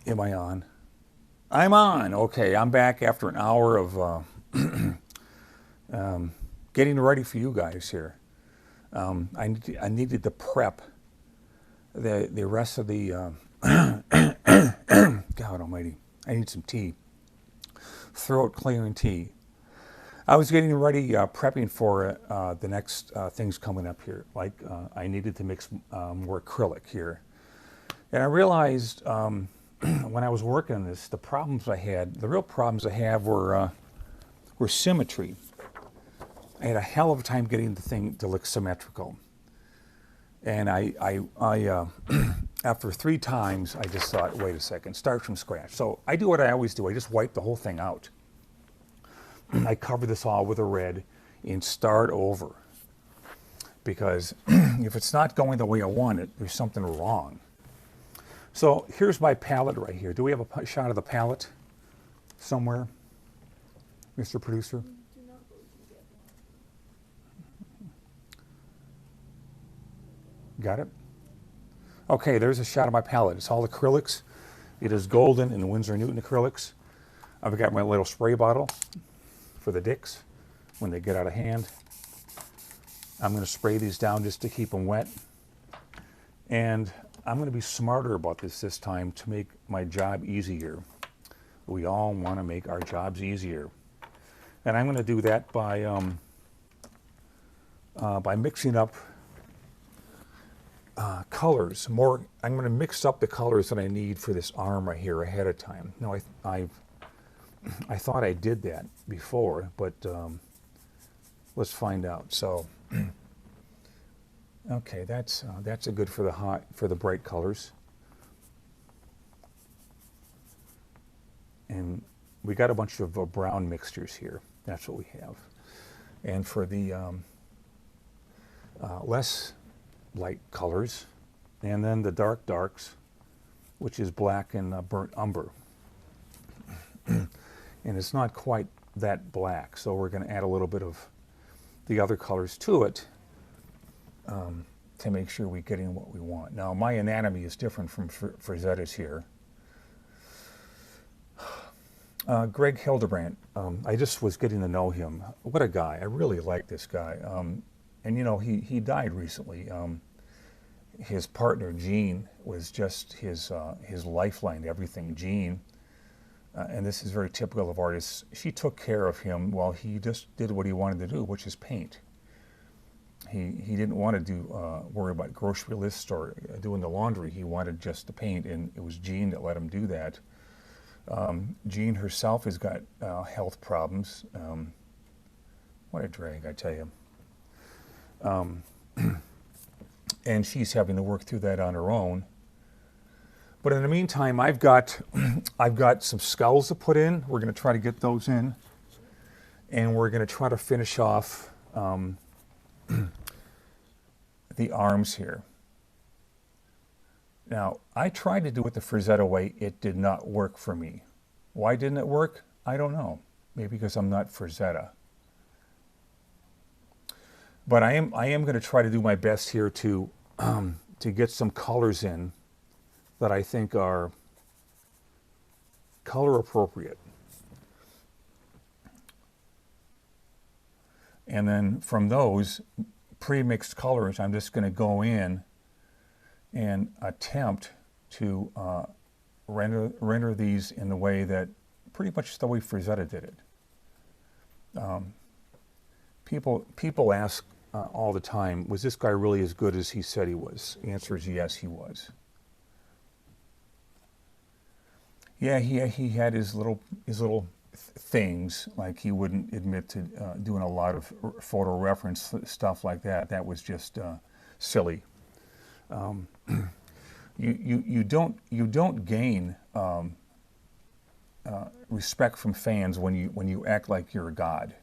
Am I on? I'm on. Okay, I'm back after an hour of getting ready for you guys here. I needed to prep the rest of the. God Almighty! I need some tea. Throat clearing tea. I was getting ready, prepping for the next things coming up here. Like I needed to mix more acrylic here, and I realized when I was working on this, the real problems I have were symmetry. I had a hell of a time getting the thing to look symmetrical, and I after 3 times, I just thought, wait a second, start from scratch. So I do what I always do. I just wipe the whole thing out. I cover this all with a red and start over. Because if it's not going the way I want it, there's something wrong. So here's my palette right here. Do we have a shot of the palette somewhere, Mr. Producer? Got it? Okay, there's a shot of my palette. It's all acrylics. It is golden in the Winsor & Newton acrylics. I've got my little spray bottle for the dicks when they get out of hand. I'm going to spray these down just to keep them wet. And I'm going to be smarter about this time to make my job easier. We all want to make our jobs easier. And I'm going to do that by mixing up colors. I'm going to mix up the colors that I need for this arm right here ahead of time. Now, I thought I did that before, but let's find out. So, okay, that's a good for the bright colors. And we got a bunch of brown mixtures here. That's what we have. And for the less light colors, and then the dark darks, which is black and burnt umber. And it's not quite that black, so we're going to add a little bit of the other colors to it to make sure we're getting what we want. Now, my anatomy is different from Frazetta's here. Greg Hildebrandt, I just was getting to know him. What a guy. I really like this guy. And you know, he died recently. His partner, Gene, was just his lifeline to everything. Gene, and this is very typical of artists, she took care of him while he just did what he wanted to do, which is paint. He didn't want to worry about grocery lists or doing the laundry. He wanted just to paint, and it was Gene that let him do that. Jean herself has got health problems. What a drag, I tell you. And she's having to work through that on her own. But in the meantime, I've got some skulls to put in. We're going to try to get those in, and we're going to try to finish off the arms here. Now, I tried to do it the Frazetta way. It did not work for me. Why didn't it work? I don't know. Maybe because I'm not Frazetta. But I am going to try to do my best here to get some colors in that I think are color appropriate. And then from those pre-mixed colors, I'm just going to go in and attempt to render these in the way that, pretty much the way Frazetta did it. People ask all the time, was this guy really as good as he said he was? The answer is yes, he was. Yeah, he had his little things, like he wouldn't admit to doing a lot of photo reference stuff like that. That was just silly. You don't gain respect from fans when you act like you're a god.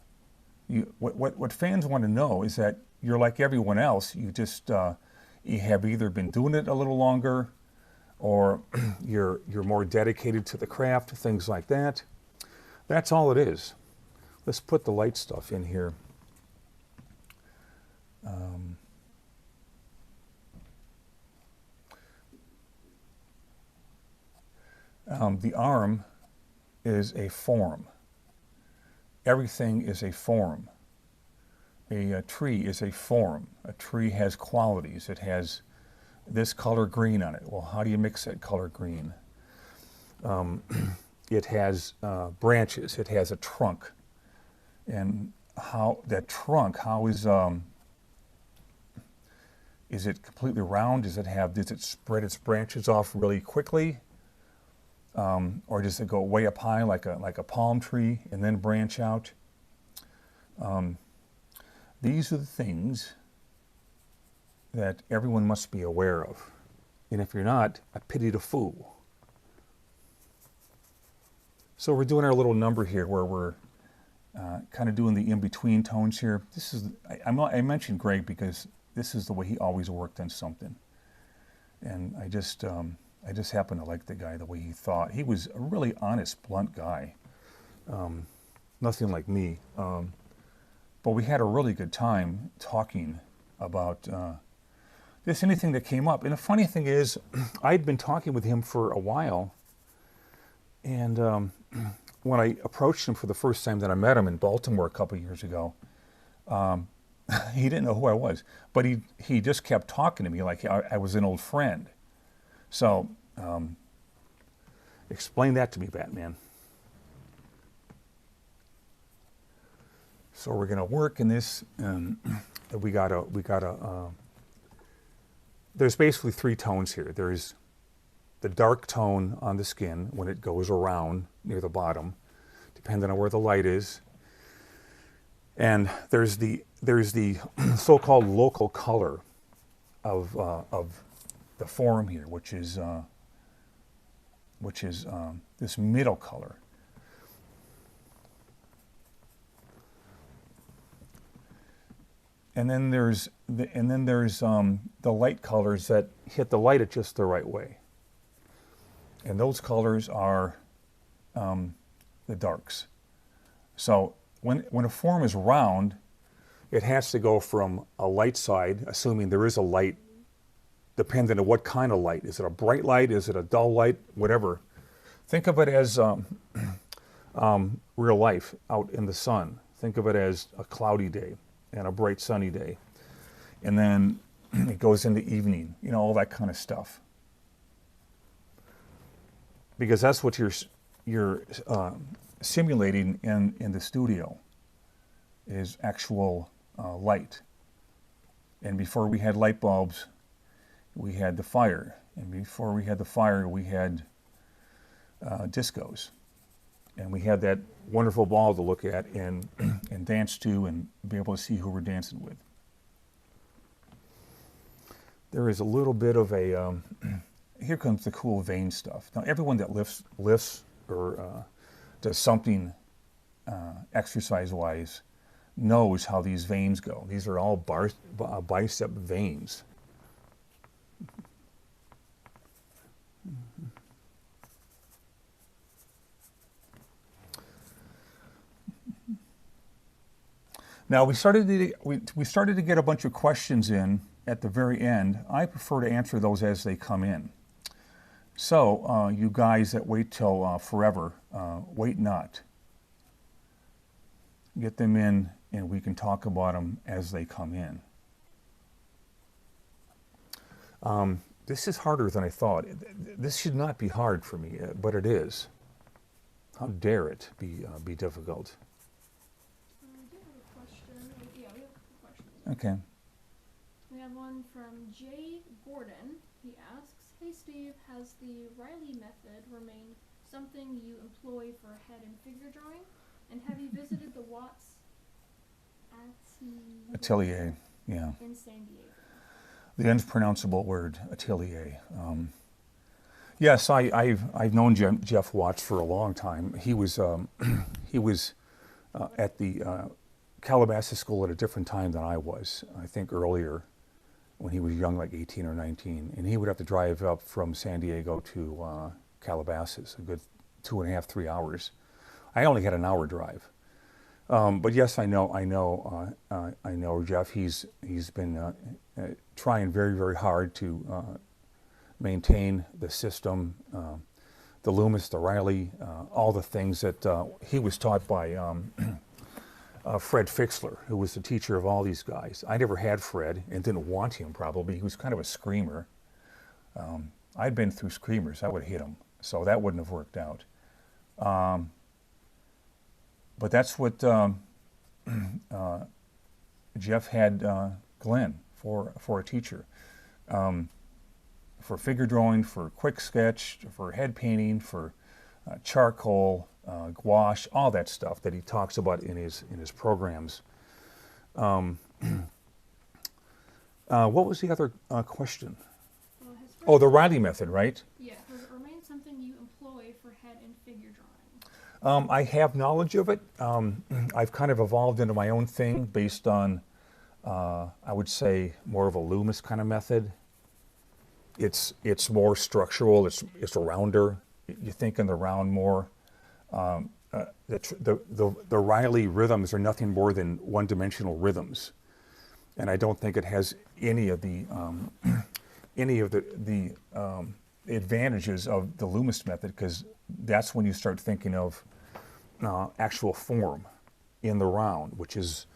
What fans want to know is that you're like everyone else. You just you have either been doing it a little longer, or you're more dedicated to the craft, things like that. That's all it is. Let's put the light stuff in here. The arm is a form. Everything is a form. A tree is a form. A tree has qualities. It has this color green on it. Well, how do you mix that color green? It has branches. It has a trunk. And how that trunk, how is it completely round? Does it spread its branches off really quickly? Or does it go way up high like a palm tree and then branch out? These are the things that everyone must be aware of. And if you're not, I pity the fool. So we're doing our little number here where we're kind of doing the in-between tones here. This is, I mentioned Greg because this is the way he always worked on something. And I just happen to like the guy, the way he thought. He was a really honest, blunt guy. Nothing like me. But we had a really good time talking about anything that came up. And the funny thing is, I'd been talking with him for a while. And when I approached him for the first time that I met him in Baltimore a couple of years ago, he didn't know who I was. But he just kept talking to me like I was an old friend. So, explain that to me, Batman. So we're going to work in this, and there's basically three tones here. There's the dark tone on the skin when it goes around near the bottom, depending on where the light is. And there's the so-called local color of the form here, which is this middle color. And then there's the light colors that hit the light at just the right way. And those colors are the darks. So when a form is round, it has to go from a light side, assuming there is a light, depending on what kind of light. Is it a bright light? Is it a dull light? Whatever. Think of it as real life out in the sun. Think of it as a cloudy day and a bright sunny day. And then it goes into evening, all that kind of stuff. Because that's what you're simulating in the studio is actual light. And before we had light bulbs, we had the fire. And before we had the fire, we had discos. And we had that wonderful ball to look at and dance to and be able to see who we're dancing with. There is a little bit of a, here comes the cool vein stuff. Now everyone that lifts or does something exercise-wise knows how these veins go. These are all bicep veins. Now we started to get a bunch of questions in at the very end. I prefer to answer those as they come in. So you guys that wait till forever, wait not. Get them in and we can talk about them as they come in. This is harder than I thought. This should not be hard for me, but it is. How dare it be difficult? Okay. We have one from Jay Gordon. He asks, "Hey Steve, has the Riley method remained something you employ for head and figure drawing? And have you visited the Watts Atelier? Yeah. In San Diego?" The unpronounceable word, atelier. Yes, I've known Jeff Watts for a long time. He was at the Calabasas School at a different time than I was. I think earlier, when he was young, like 18 or 19, and he would have to drive up from San Diego to Calabasas, a good 2.5, 3 hours. I only had an hour drive, But yes, I know Jeff. He's been trying very, very hard to maintain the system, the Loomis, the Riley, all the things that he was taught by Fred Fixler, who was the teacher of all these guys. I never had Fred and didn't want him probably. He was kind of a screamer. I'd been through screamers. I would have hit him. So that wouldn't have worked out. But that's what Jeff had Glenn for a teacher. For figure drawing, for quick sketch, for head painting, for charcoal, gouache, all that stuff that he talks about in his programs. What was the other question? Oh, the Riley method, right? Yeah, does it remain something you employ for head and figure drawing? I have knowledge of it. I've kind of evolved into my own thing based on, I would say, more of a Loomis kind of method. It's more structural. It's a rounder. You think in the round more. The Riley rhythms are nothing more than one-dimensional rhythms, and I don't think it has any of the advantages of the Loomis method, because that's when you start thinking of actual form in the round, which is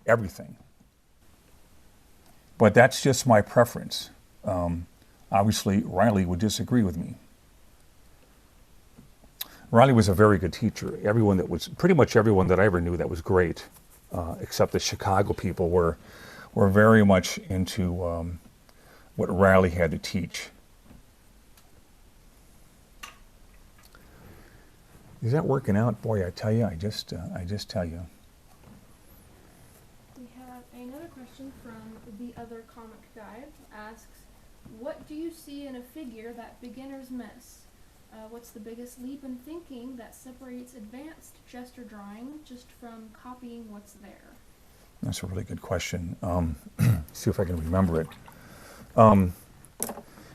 everything. But that's just my preference. Obviously, Riley would disagree with me. Riley was a very good teacher. Pretty much everyone that I ever knew that was great, except the Chicago people were very much into what Riley had to teach. Is that working out? Boy, I tell you, I just tell you. We have another question from the other comic guy. Asks, what do you see in a figure that beginners miss? What's the biggest leap in thinking that separates advanced gesture drawing just from copying what's there? That's a really good question. See if I can remember it.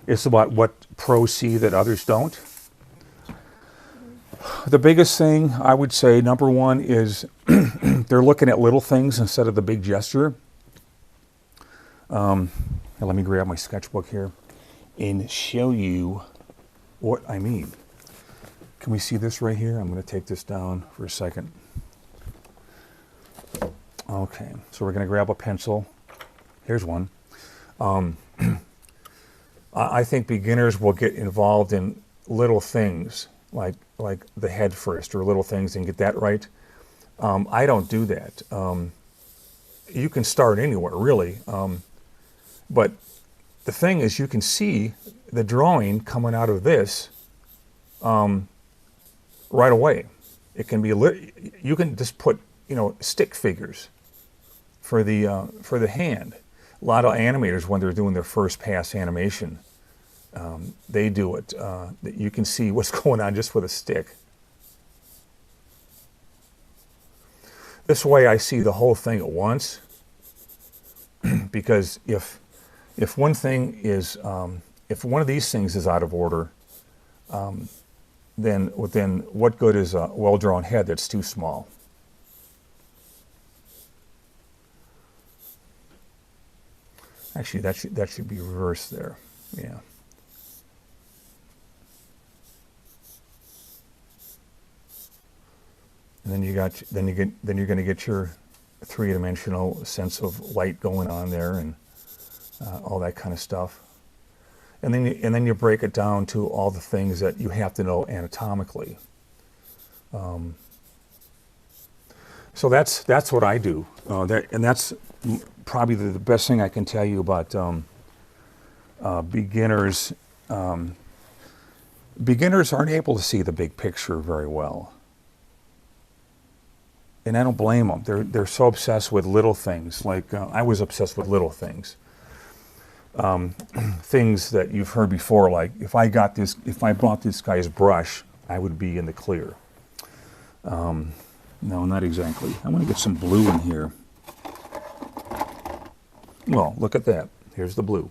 It's about what pros see that others don't. The biggest thing I would say, number one, is they're looking at little things instead of the big gesture. Let me grab my sketchbook here and show you what I mean. Can we see this right here? I'm going to take this down for a second. Okay, so we're going to grab a pencil. Here's one. I think beginners will get involved in little things like the head first, or little things, and get that right. I don't do that. You can start anywhere, really. But the thing is, you can see the drawing coming out of this right away. It can be you can just put stick figures for the hand. A lot of animators, when they're doing their first pass animation, they do it. You can see what's going on just with a stick. This way, I see the whole thing at once. Because if one thing is, if one of these things is out of order, then what good is a well-drawn head that's too small? Actually, that should be reversed there. Yeah. And then you're going to get your three-dimensional sense of light going on there, and all that kind of stuff. And then you break it down to all the things that you have to know anatomically. So that's what I do, and that's probably the best thing I can tell you about beginners. Beginners aren't able to see the big picture very well, and I don't blame them. They're so obsessed with little things. Like I was obsessed with little things. Things that you've heard before, like if I bought this guy's brush, I would be in the clear. No, not exactly. I'm going to get some blue in here. Well, look at that. Here's the blue.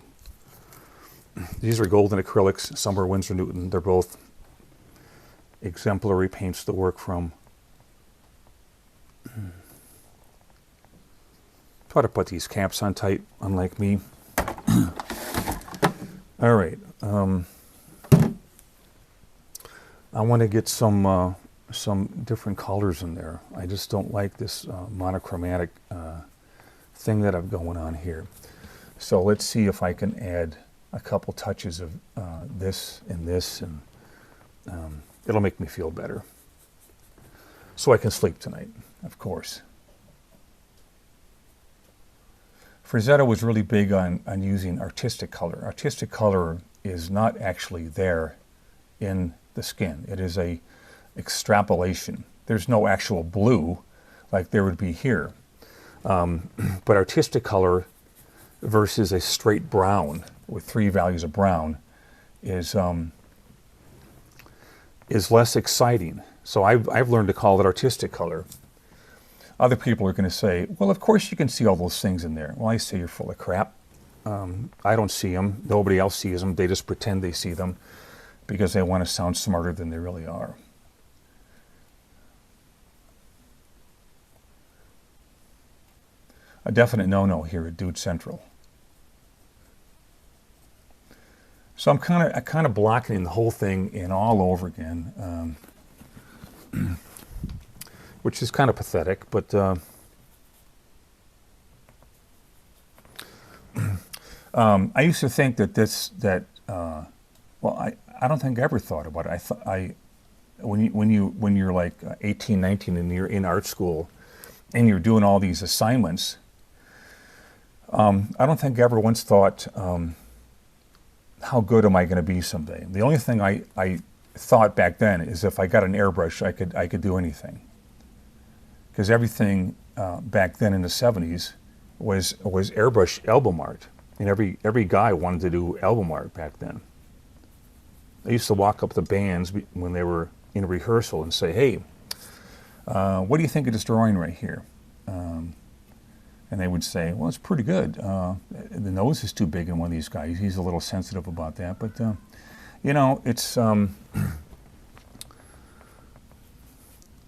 These are golden acrylics. Some are Winsor Newton. They're both exemplary paints to work from. Try to put these caps on tight, unlike me. All right. I want to get some different colors in there. I just don't like this monochromatic thing that I've going on here. So let's see if I can add a couple touches of this, and it'll make me feel better. So I can sleep tonight, of course. Frazetta was really big on using artistic color. Artistic color is not actually there in the skin. It is a extrapolation. There's no actual blue like there would be here. But artistic color versus a straight brown with 3 values of brown is less exciting. So I've learned to call it artistic color. Other people are going to say, well, of course you can see all those things in there. Well, I say you're full of crap. I don't see them. Nobody else sees them. They just pretend they see them because they want to sound smarter than they really are. A definite no-no here at Dude Central. So I'm kind of blocking the whole thing in all over again, which is kind of pathetic. But I used to think that well, I don't think I ever thought about it. When you're like 18, 19 and you're in art school and you're doing all these assignments, I don't think I ever once thought, how good am I going to be someday? The only thing I thought back then is if I got an airbrush, I could do anything. Because everything back then in the 70s was airbrush album art, and every guy wanted to do album art back then. I used to walk up to bands when they were in rehearsal and say, "Hey, what do you think of this drawing right here?" And they would say, "Well, it's pretty good. The nose is too big in one of these guys. He's a little sensitive about that." But, you know, it's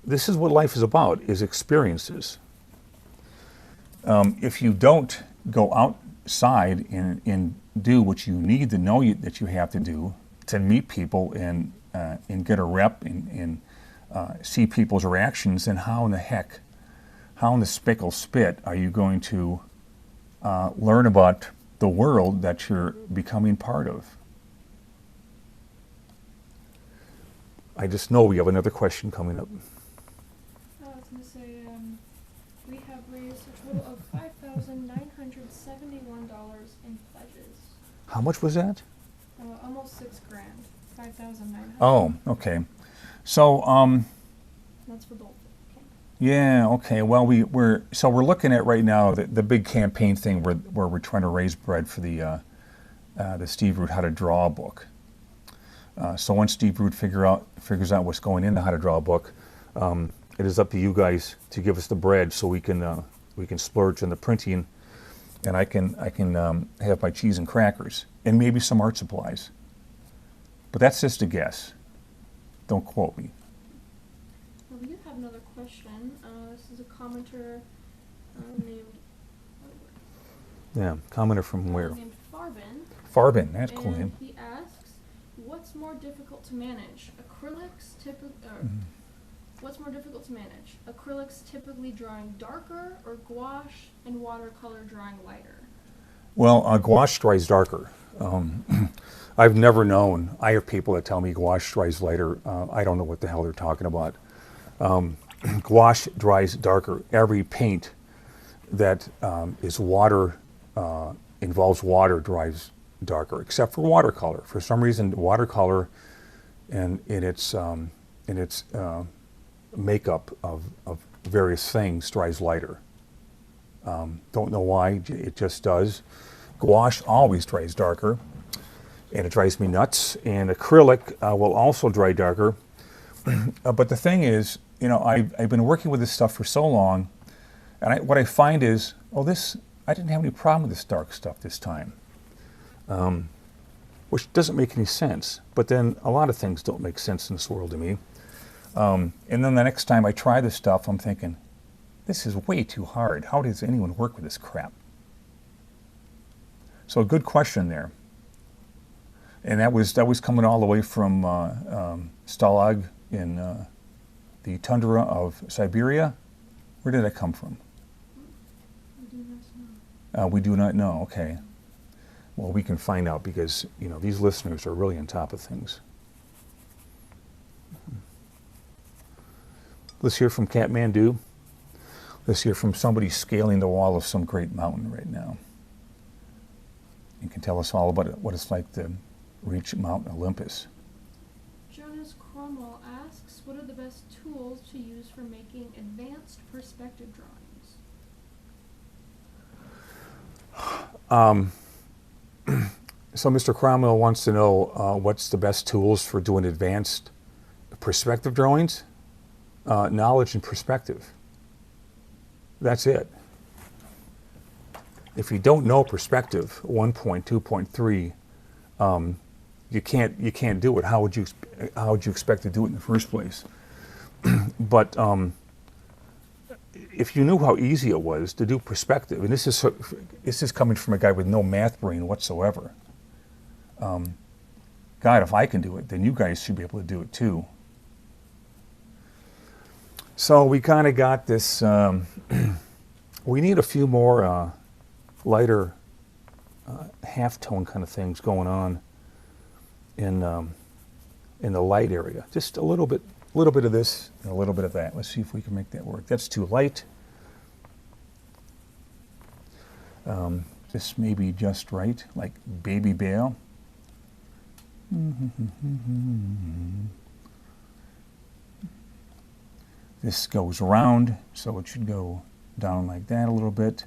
this is what life is about, is experiences. If you don't go outside and do what you need to know that you have to do to meet people and get a rep and see people's reactions, then how in the spickle spit are you going to learn about the world that you're becoming part of? I just know we have another question coming up. I was going to say, we have raised a total of $5,971 in pledges. How much was that? Almost $6,000. 5,900. Oh, okay. So, That's for both. Okay. yeah, okay. Well, we're looking at right now the big campaign thing where we're trying to raise bread for the Steve Root How to Draw book. So once Steve Root figures out what's going in the How to Draw book, it is up to you guys to give us the bread so we can splurge on the printing, and I can have my cheese and crackers and maybe some art supplies. But that's just a guess. Don't quote me. Well, we do have another question. This is a commenter named... Yeah, commenter from where? Named Farbin. Farbin, that's cool name. He asks, what's more difficult to manage? What's more difficult to manage? Acrylics typically drying darker, or gouache and watercolor drying lighter? Well, gouache dries darker. I've never known. I have people that tell me gouache dries lighter. I don't know what the hell they're talking about. Gouache dries darker. Every paint that is water, involves water, dries darker, except for watercolor. For some reason, watercolor and in its makeup of various things dries lighter. Don't know why, it just does. Gouache always dries darker, and it drives me nuts. And acrylic will also dry darker. But the thing is, you know, I've been working with this stuff for so long, and what I find is, I didn't have any problem with this dark stuff this time. Which doesn't make any sense. But then a lot of things don't make sense in this world to me. And then the next time I try this stuff, I'm thinking, this is way too hard. How does anyone work with this crap? So a good question there. And that was coming all the way from Stalag in the tundra of Siberia. Where did that come from? We do not know. We do not know. Okay. Well, we can find out because these listeners are really on top of things. Let's hear from Kathmandu. Let's hear from somebody scaling the wall of some great mountain right now. You can tell us all about it, what it's like to reach Mount Olympus. Jonas Cromwell asks, what are the best tools to use for making advanced perspective drawings? So Mr. Cromwell wants to know what's the best tools for doing advanced perspective drawings? Knowledge and perspective. That's it. If you don't know perspective, 1.2.3, you can't do it. How would you expect to do it in the first place? But if you knew how easy it was to do perspective, and this is coming from a guy with no math brain whatsoever. God, if I can do it, then you guys should be able to do it too. So we kind of got this. We need a few more lighter halftone kind of things going on in the light area. Just a little bit of this and a little bit of that. Let's see if we can make that work. That's too light. This may be just right, like Baby Bale. This goes round, so it should go down like that a little bit.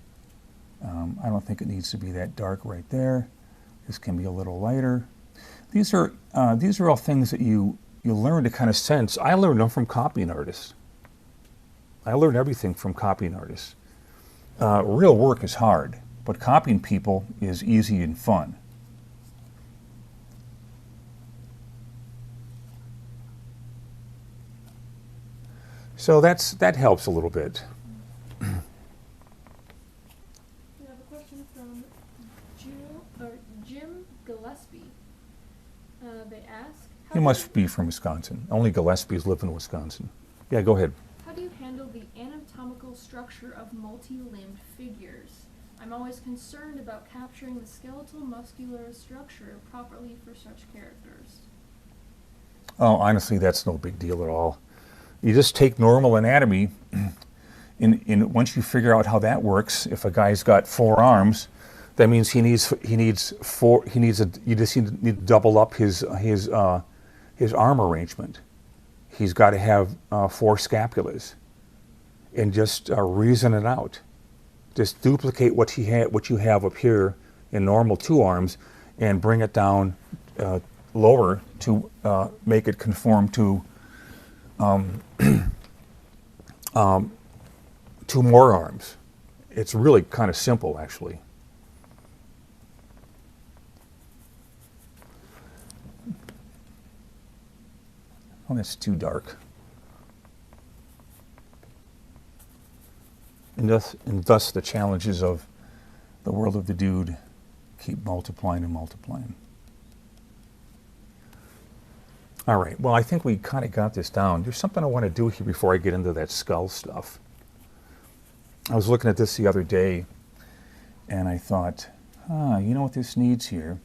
I don't think it needs to be that dark right there. This can be a little lighter. These are all things that you learn to kind of sense. I learned them from copying artists. I learned everything from copying artists. Real work is hard, but copying people is easy and fun. So that helps a little bit. We have a question from Jim Gillespie. They ask, He must be from Wisconsin. Only Gillespies live in Wisconsin. Yeah, go ahead. how do you handle the anatomical structure of multi-limbed figures? I'm always concerned about capturing the skeletal muscular structure properly for such characters. Oh, honestly, that's no big deal at all. You just take normal anatomy, and once you figure out how that works, if a guy's got 4 arms, that means you just need to double up his arm arrangement. He's got to have 4 scapulas, and just reason it out. Just duplicate what you have up here in normal 2 arms, and bring it down lower to make it conform to 2 more arms. It's really kind of simple, actually. Oh, that's too dark. And thus the challenges of the world of the dude keep multiplying and multiplying. All right, well, I think we kind of got this down. There's something I want to do here before I get into that skull stuff. I was looking at this the other day, and I thought, you know what this needs here,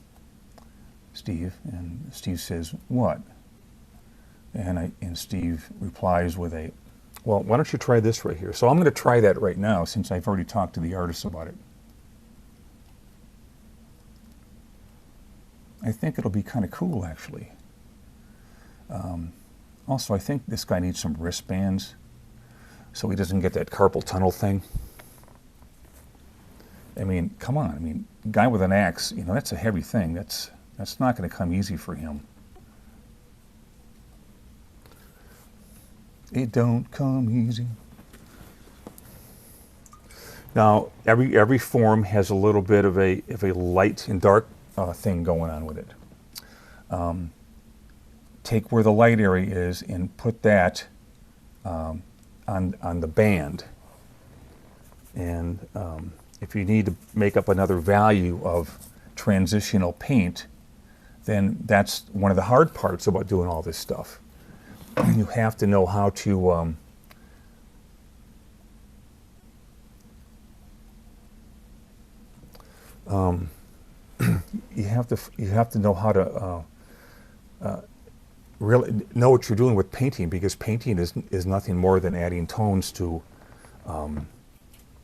Steve? And Steve says, what? And Steve replies with well, why don't you try this right here? So I'm going to try that right now, since I've already talked to the artist about it. I think it'll be kind of cool, actually. Also, I think this guy needs some wristbands so he doesn't get that carpal tunnel thing. I mean, come on. I mean, guy with an axe, that's a heavy thing. That's not going to come easy for him. It don't come easy. Now, every form has a little bit of a light and dark thing going on with it. Take where the light area is and put that on the band, And if you need to make up another value of transitional paint, then that's one of the hard parts about doing all this stuff. You have to know how to you have to know how to really know what you're doing with painting, because painting is nothing more than adding tones to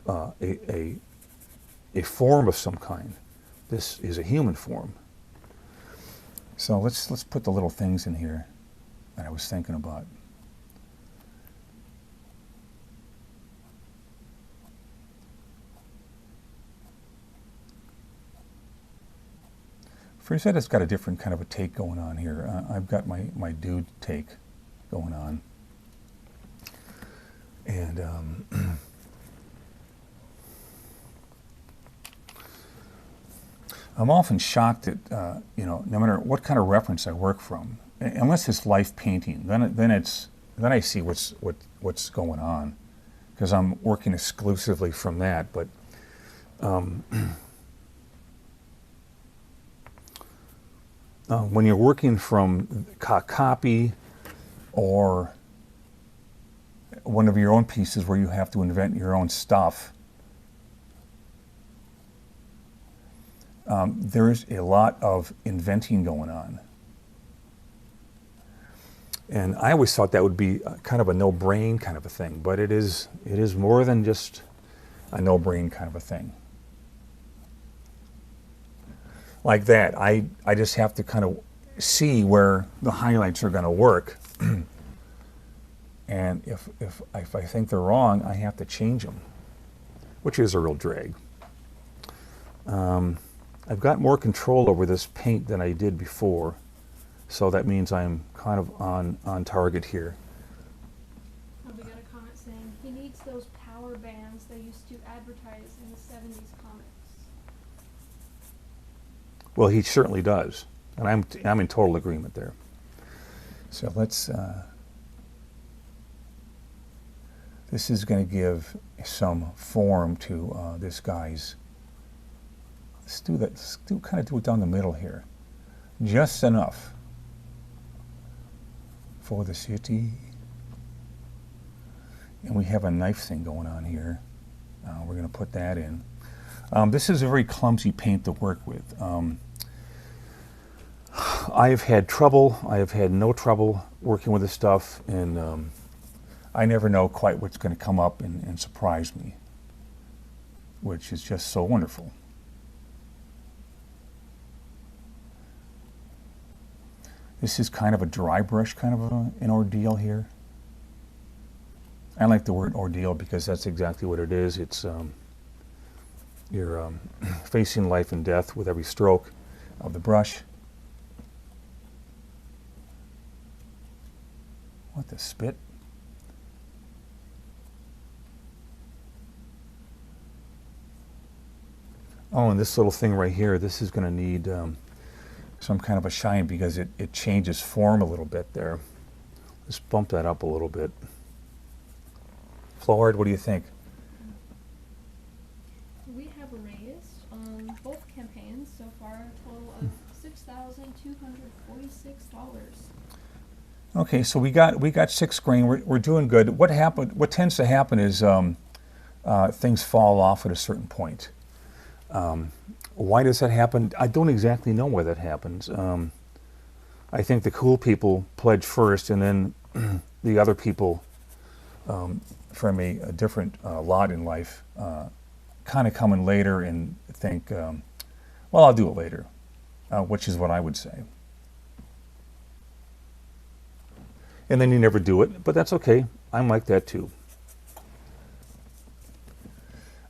a form of some kind. This is a human form. So let's put the little things in here that I was thinking about. Frazetta's got a different kind of a take going on here. I've got my dude take going on. And I'm often shocked at, no matter what kind of reference I work from, unless it's life painting, then I see what's going on, because I'm working exclusively from that. But when you're working from copy or one of your own pieces where you have to invent your own stuff, there's a lot of inventing going on. And I always thought that would be kind of a no-brain kind of a thing, but it is more than just a no-brain kind of a thing. Like that, I just have to kind of see where the highlights are going to work. And if I think they're wrong, I have to change them, which is a real drag. I've got more control over this paint than I did before, so that means I'm kind of on target here. Oh, we got a comment saying he needs those power bands they used to advertise in the 70s comics. Well, he certainly does, and I'm in total agreement there. So let's. This is going to give some form to this guy's. Let's do that. Let's kind of do it down the middle here, just enough for the city. And we have a knife thing going on here. We're going to put that in. This is a very clumsy paint to work with. I have had trouble. I have had no trouble working with this stuff, and I never know quite what's going to come up and surprise me, which is just so wonderful. This is kind of a dry brush kind of an ordeal here. I like the word ordeal because that's exactly what it is. It's you're facing life and death with every stroke of the brush. What the spit? Oh, and this little thing right here, this is going to need some kind of a shine because it changes form a little bit there. Let's bump that up a little bit. Florida, what do you think? We have raised on both campaigns so far a total of $6,246. Okay, so we got $6 grand. We're doing good. What tends to happen is things fall off at a certain point. Why does that happen? I don't exactly know why that happens. I think the cool people pledge first, and then the other people from a different lot in life kind of come in later and think, well, I'll do it later, which is what I would say. And then you never do it, but that's okay. I'm like that too.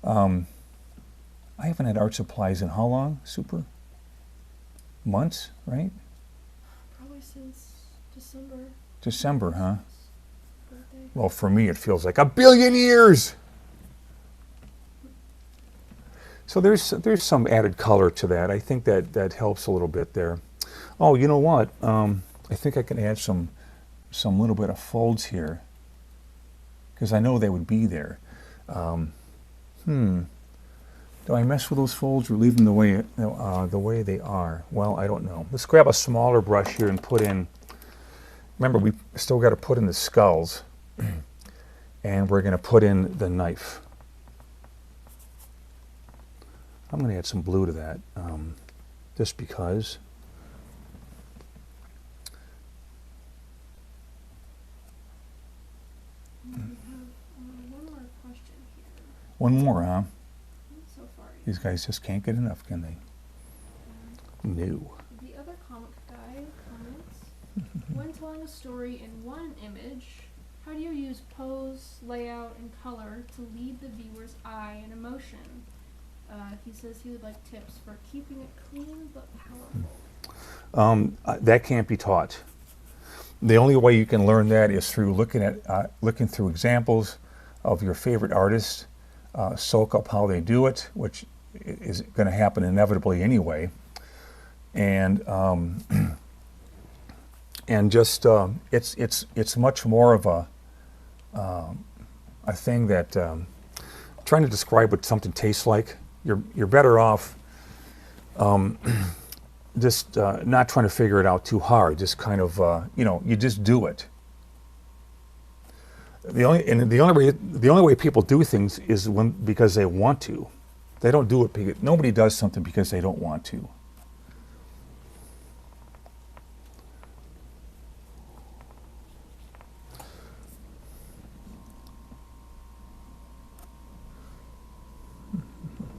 I haven't had art supplies in how long, Super? Months, right? Probably since December. December, huh? Birthday. Well, for me, it feels like 1 billion years. So there's some added color to that. I think that helps a little bit there. Oh, you know what? I think I can add some little bit of folds here because I know they would be there. Do I mess with those folds or leave them the way they are? Well, I don't know. Let's grab a smaller brush here and put in. Remember, we still got to put in the skulls, and we're going to put in the knife. I'm going to add some blue to that, just because. We have one more question here. One more, huh? So far, These guys just can't get enough, can they? No. the other comic guy comments, when telling a story in one image, how do you use pose, layout, and color to lead the viewer's eye and emotion? He says he would like tips for keeping it clean but powerful. That can't be taught. The only way you can learn that is through looking through examples of your favorite artists, soak up how they do it, which is going to happen inevitably anyway, and just it's much more of a thing that trying to describe what something tastes like. You're better off just not trying to figure it out too hard. Just kind of you just do it. The only way people do things is because they want to. They don't do it because nobody does something because they don't want to.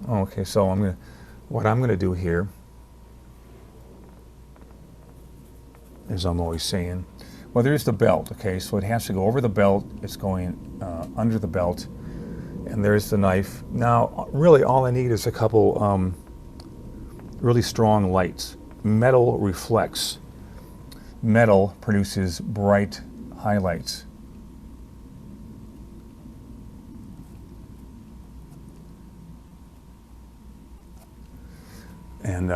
Okay, so what I'm gonna do here is, I'm always saying, well, there's the belt, okay, so it has to go over the belt, it's going under the belt, and there's the knife. Now, really all I need is a couple really strong lights. Metal reflects. Metal produces bright highlights. And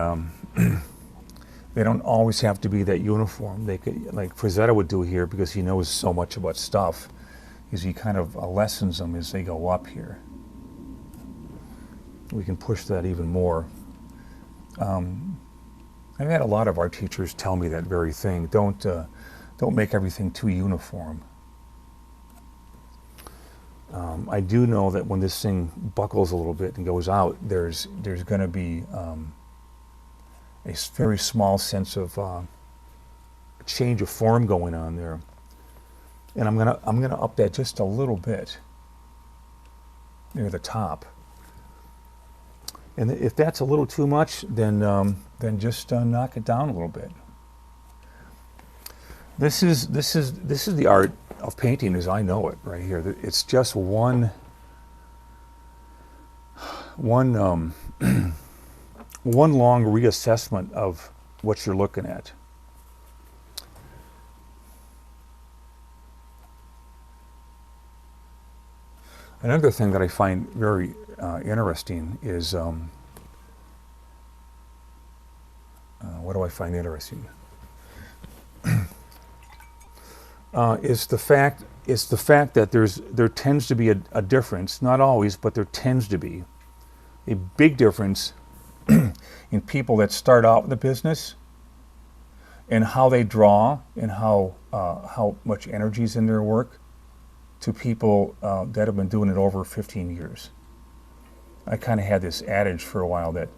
they don't always have to be that uniform. They could, like Frazetta would do here, because he knows so much about stuff, is he kind of lessens them as they go up here. We can push that even more. I've had a lot of art teachers tell me that very thing. Don't make everything too uniform. I do know that when this thing buckles a little bit and goes out, there's going to be a very small sense of change of form going on there, and I'm gonna up that just a little bit near the top. And if that's a little too much, then just knock it down a little bit. This is the art of painting as I know it right here. It's just one long reassessment of what you're looking at. Another thing that I find very interesting is, what do I find interesting? Is the fact that there tends to be a difference, not always, but there tends to be a big difference in people that start out with the business and how they draw and how much energy is in their work, to people that have been doing it over 15 years. I kind of had this adage for a while that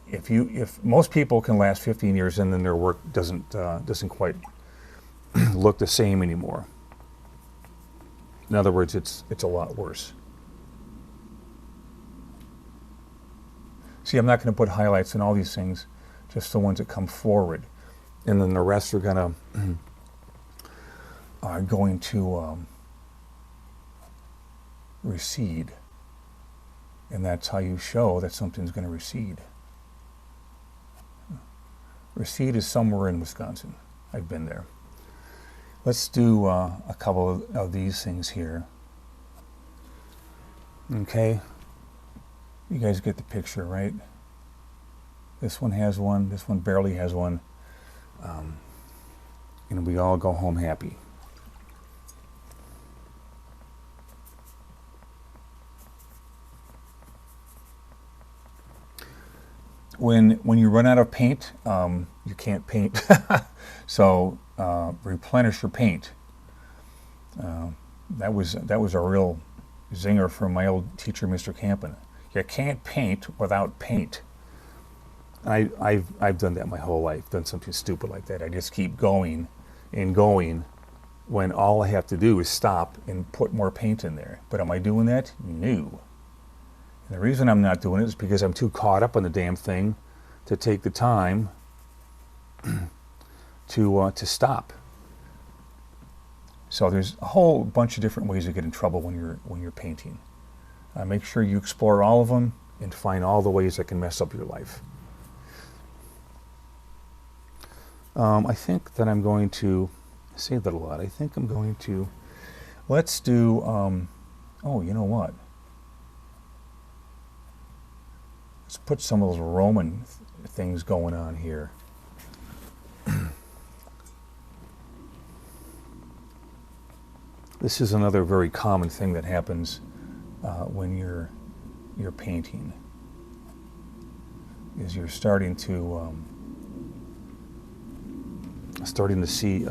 if most people can last 15 years and then their work doesn't quite look the same anymore. In other words, it's a lot worse. See, I'm not going to put highlights in all these things, just the ones that come forward, and then the rest are going to recede, and that's how you show that something's going to recede. Recede is somewhere in Wisconsin. I've been there. Let's do a couple of these things here. Okay. You guys get the picture, right? This one has one, this one barely has one, and we all go home happy. when you run out of paint, you can't paint. So replenish your paint. That was a real zinger from my old teacher, Mr. Campen. You can't paint without paint. I've done that my whole life, done something stupid like that. I just keep going and going when all I have to do is stop and put more paint in there. But am I doing that? No. And the reason I'm not doing it is because I'm too caught up on the damn thing to take the time to stop. So there's a whole bunch of different ways to get in trouble when you're painting. Make sure you explore all of them and find all the ways that can mess up your life. I think that I'm going to, I say that a lot, I think I'm going to, let's do, oh, you know what? Let's put some of those Roman things going on here. This is another very common thing that happens when you're painting. Is you're starting to see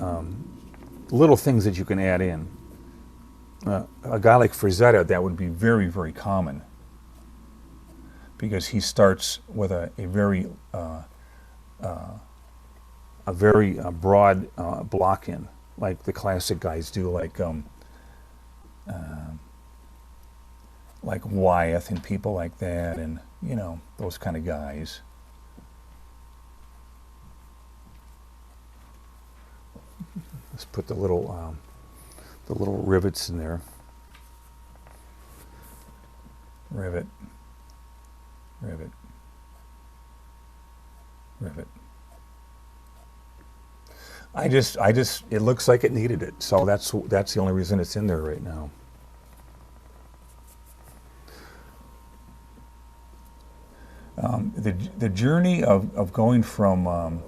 little things that you can add in. A guy like Frazetta, that would be very, very common, because he starts with a very broad block in, like the classic guys do, like Wyeth and people like that, and you know, those kind of guys. Let's put the little rivets in there. Rivet, rivet, rivet. I just, it looks like it needed it, so that's the only reason it's in there right now. The journey of going from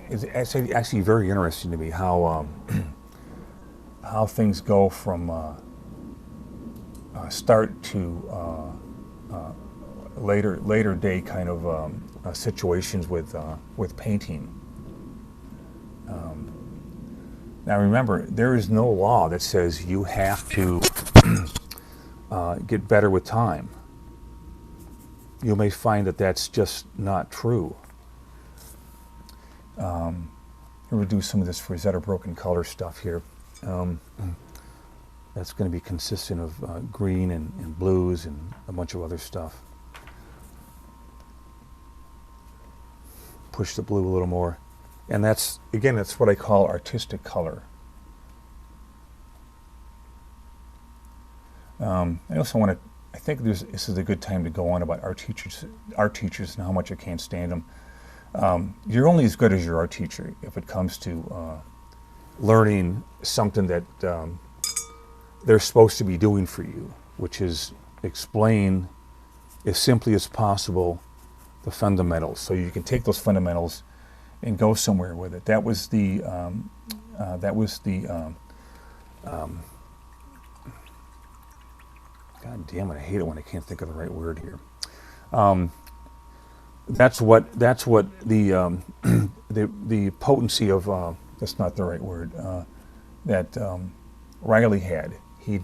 it's actually very interesting to me how how things go from start to later day kind of situations with painting. Now remember, there is no law that says you have to get better with time. You may find that that's just not true. We're going to do some of this Frazetta broken color stuff here. That's going to be consistent of green and blues and a bunch of other stuff. Push the blue a little more. And that's, again, that's what I call artistic color. I also want to, I think this is a good time to go on about art teachers and how much I can't stand them. You're only as good as your art teacher if it comes to learning something that they're supposed to be doing for you, which is explain as simply as possible the fundamentals, so you can take those fundamentals and go somewhere with it. That was the God damn it! I hate it when I can't think of the right word here. That's what the the potency of that's not the right word that Riley had. He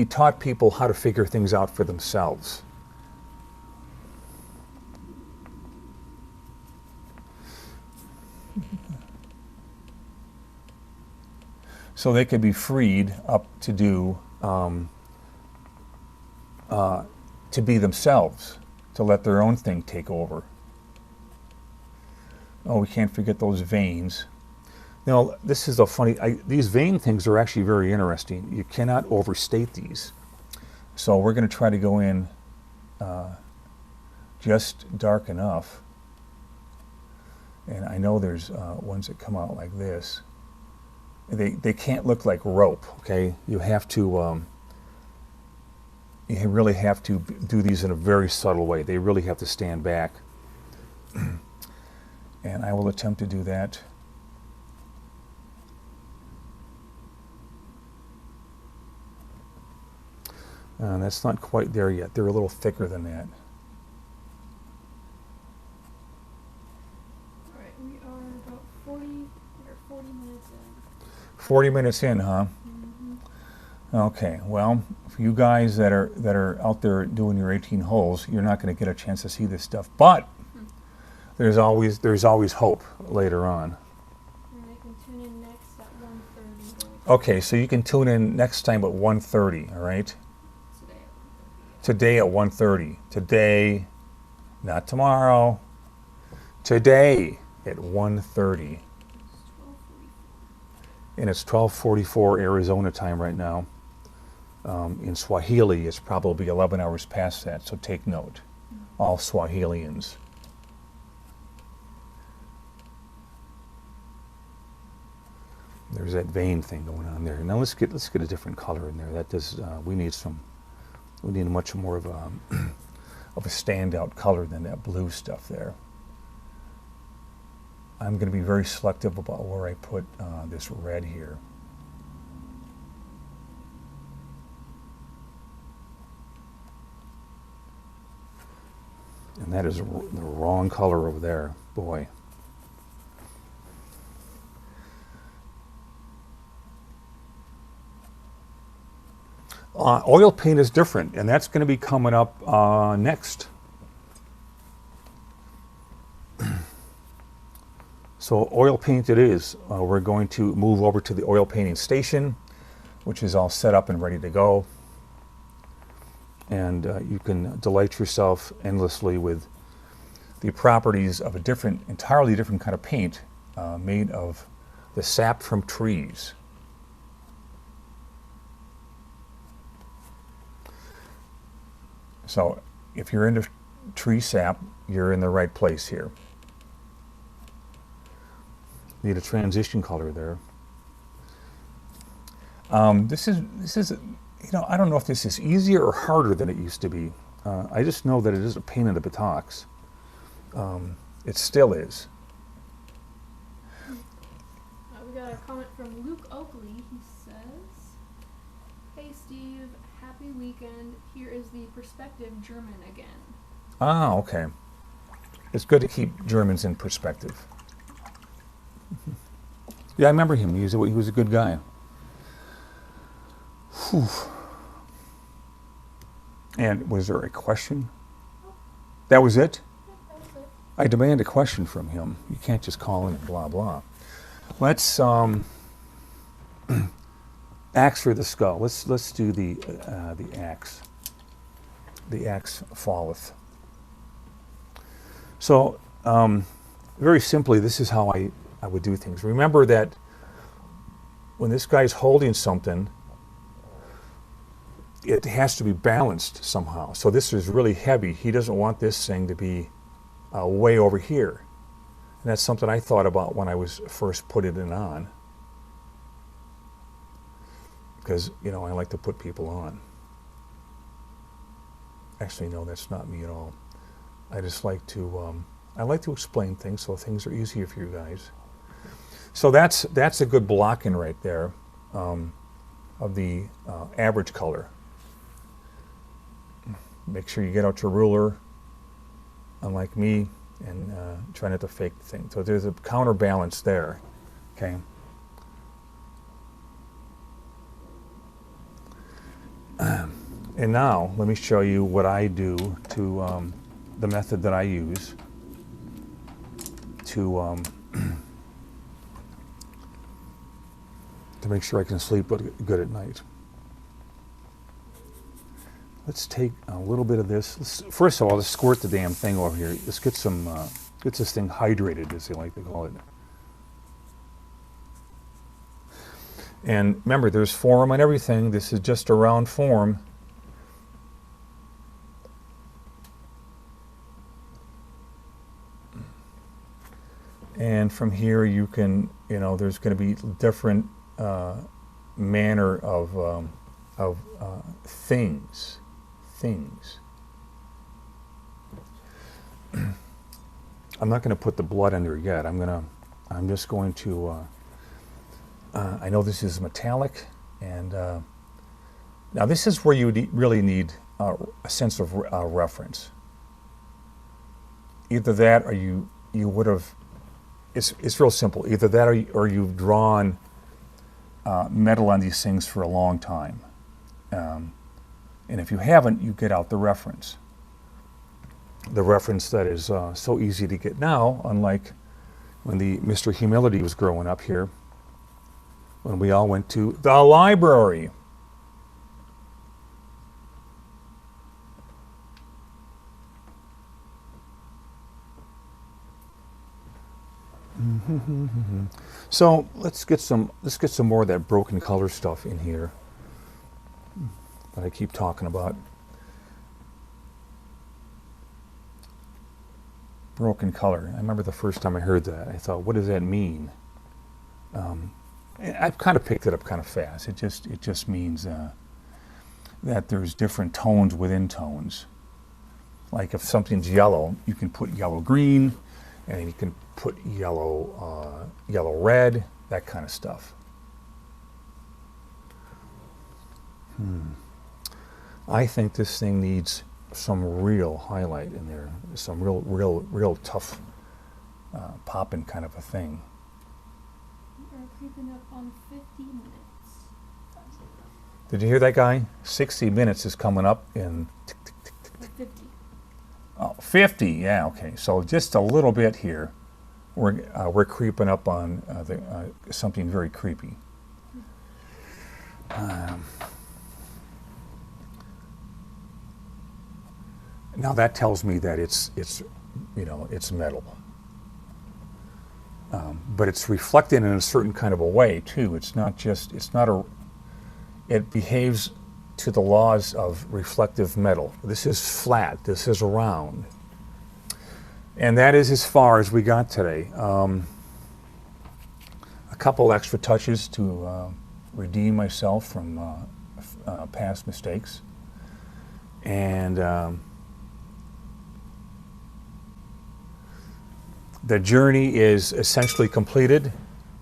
taught people how to figure things out for themselves. So they could be freed up to do, to be themselves, to let their own thing take over. Oh, we can't forget those veins. Now, this is a funny, these vein things are actually very interesting. You cannot overstate these. So we're going to try to go in just dark enough. And I know there's ones that come out like this. They can't look like rope, okay? You have to, you really have to do these in a very subtle way. They really have to stand back. And I will attempt to do that. That's not quite there yet. They're a little thicker than that. All right, we are about 40 minutes in. 40 minutes in, huh? Okay, well, for you guys that are out there doing your 18 holes, you're not going to get a chance to see this stuff. But there's always hope later on. And they can tune in next at 1:30. Okay, so you can tune in next time at 1:30, all right? Today at 1:30. Today at 1:30. Today, not tomorrow. Today at 1:30. It's 12:44. And it's 12:44 Arizona time right now. In Swahili, it's probably 11 hours past that, so take note. All Swahilians. There's that vein thing going on there. Now let's get a different color in there. That does. We need much more of a of a standout color than that blue stuff there. I'm going to be very selective about where I put this red here. And that is the wrong color over there, boy. Oil paint is different, and that's going to be coming up next. So oil paint it is. We're going to move over to the oil painting station, which is all set up and ready to go. And you can delight yourself endlessly with the properties of a entirely different kind of paint made of the sap from trees. So if you're into tree sap, you're in the right place here. Need a transition color there. This is I don't know if this is easier or harder than it used to be. I just know that it is a pain in the buttocks. It still is. We got a comment from Luke Oakley. He says, "Hey Steve, happy weekend. Here is the Perspective German again." Ah, okay. It's good to keep Germans in perspective. Yeah, I remember him. He was a good guy. Whew. And was there a question? That was it? That was it. I demand a question from him. You can't just call in and blah blah. Let's axe for the skull. Let's do the axe. The axe falleth. So very simply, this is how I would do things. Remember that when this guy's holding something, it has to be balanced somehow. So this is really heavy. He doesn't want this thing to be way over here. And that's something I thought about when I was first putting it on. Because, I like to put people on. Actually, no, that's not me at all. I just like to, explain things so things are easier for you guys. So that's a good blocking right there of the average color. Make sure you get out your ruler, unlike me, and try not to fake the thing. So there's a counterbalance there, okay? And now, let me show you what I do to the method that I use to make sure I can sleep good at night. Let's take a little bit of this. First of all, let's squirt the damn thing over here. Let's get get this thing hydrated, as they like to call it. And remember, there's form on everything. This is just a round form. And from here, you can, there's going to be different manner of things. I'm not going to put the blood in there yet. I'm just going to. I know this is metallic, and Now this is where you really need a sense of reference. Either that or you would have, it's real simple. Either that or you've drawn metal on these things for a long time. And if you haven't, you get out the reference. The reference that is so easy to get now, unlike when the Mr. Humility was growing up here, when we all went to the library. So let's get some more of that broken color stuff in here that I keep talking about. Broken color. I remember the first time I heard that, I thought, what does that mean? I've kind of picked it up kind of fast. It just means that there's different tones within tones. Like if something's yellow, you can put yellow green, and then you can put yellow red, that kind of stuff. I think this thing needs some real highlight in there, some real tough popping kind of a thing. We are creeping up on 50 minutes. Did you hear that guy? 60 minutes is coming up in 50. Oh, 50, yeah, okay. So just a little bit here. We're creeping up on something very creepy. Now that tells me that it's metal, but it's reflected in a certain kind of a way too. It behaves to the laws of reflective metal. This is flat. This is round, and that is as far as we got today. A couple extra touches to redeem myself from past mistakes, and. The journey is essentially completed.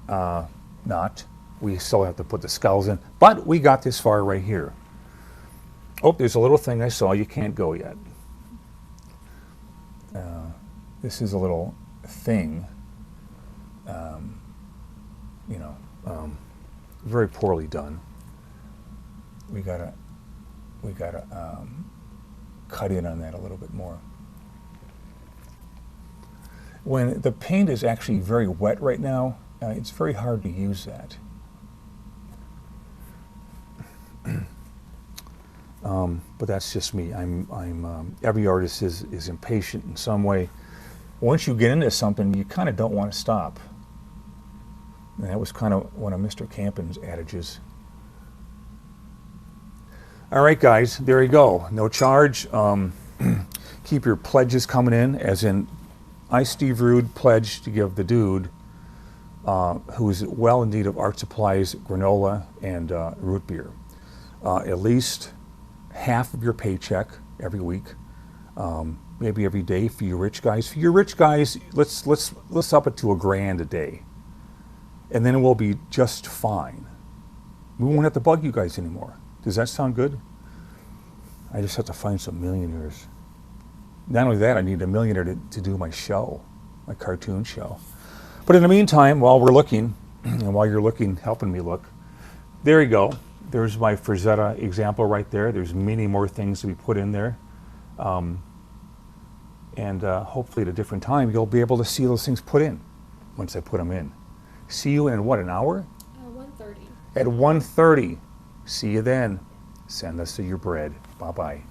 Not. We still have to put the skulls in. But we got this far right here. Oh, there's a little thing I saw. You can't go yet. This is a little thing. Very poorly done. We gotta cut in on that a little bit more. When the paint is actually very wet right now, it's very hard to use that. But that's just me. Every artist is impatient in some way. Once you get into something, you kind of don't want to stop. And that was kind of one of Mr. Campen's adages. All right, guys, there you go. No charge. Keep your pledges coming in, as in, I, Steve Rude, pledge to give the dude, who is well in need of art supplies, granola, and root beer, at least half of your paycheck every week, maybe every day for you rich guys. For your rich guys, let's up it to $1,000 a day, and then we'll be just fine. We won't have to bug you guys anymore. Does that sound good? I just have to find some millionaires. Not only that, I need a millionaire to do my show, my cartoon show. But in the meantime, while we're looking, and while you're looking, helping me look, there you go. There's my Frazetta example right there. There's many more things to be put in there. And hopefully at a different time, you'll be able to see those things put in once I put them in. See you in what, an hour? 1:30. At 1:30. See you then. Send us your bread. Bye-bye.